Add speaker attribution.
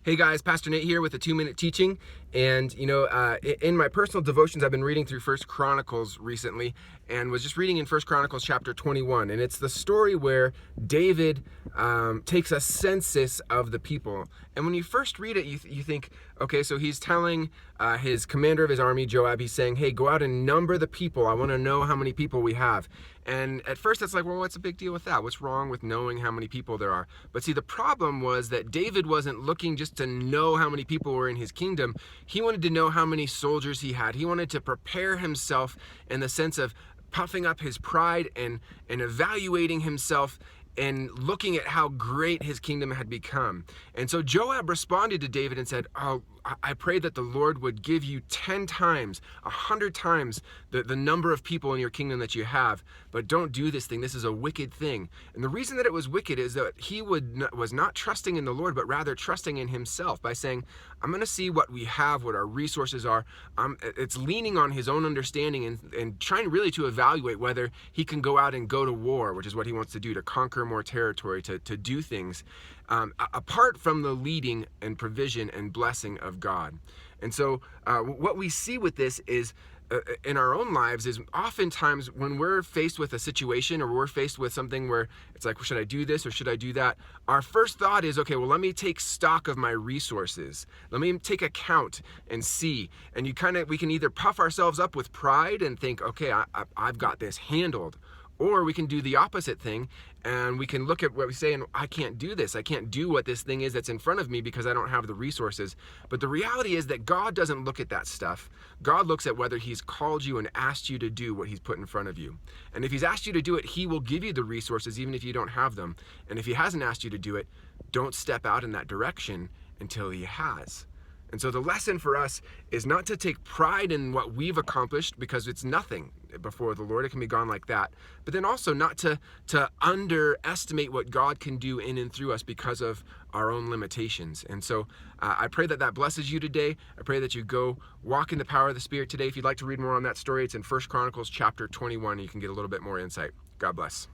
Speaker 1: Hey guys, Pastor Nate here with a 2-minute teaching. And in my personal devotions, I've been reading through First Chronicles recently, and was just reading in First Chronicles chapter 21. And it's the story where David takes a census of the people. And when you first read it, you think, okay, so he's telling his commander of his army, Joab, he's saying, hey, go out and number the people. I want to know how many people we have. And at first it's like, well, what's the big deal with that? What's wrong with knowing how many people there are? But see, the problem was that David wasn't looking just to know how many people were in his kingdom. He wanted to know how many soldiers he had. He wanted to prepare himself in the sense of puffing up his pride and evaluating himself and looking at how great his kingdom had become. And so Joab responded to David and said, oh, I pray that the Lord would give you 10 times, 100 times the number of people in your kingdom that you have, but don't do this thing. This is a wicked thing. And the reason that it was wicked is that he was not trusting in the Lord, but rather trusting in himself by saying, I'm going to see what we have, what our resources are. It's leaning on his own understanding and trying really to evaluate whether he can go out and go to war, which is what he wants to do, to conquer more territory, to do things apart from the leading and provision and blessing of God. And so what we see with this is in our own lives is oftentimes when we're faced with a situation or we're faced with something where it's like, well, should I do this or should I do that? Our first thought is, okay, well, let me take stock of my resources. Let me take account and see. And we can either puff ourselves up with pride and think, okay, I've got this handled. Or we can do the opposite thing and we can look at what we say and I can't do this. I can't do what this thing is that's in front of me because I don't have the resources. But the reality is that God doesn't look at that stuff. God looks at whether he's called you and asked you to do what he's put in front of you. And if he's asked you to do it, he will give you the resources even if you don't have them. And if he hasn't asked you to do it, don't step out in that direction until he has. And so the lesson for us is not to take pride in what we've accomplished because it's nothing before the Lord. It can be gone like that. But then also not to underestimate what God can do in and through us because of our own limitations. And so I pray that that blesses you today. I pray that you go walk in the power of the Spirit today. If you'd like to read more on that story, it's in 1 Chronicles chapter 21. You can get a little bit more insight. God bless.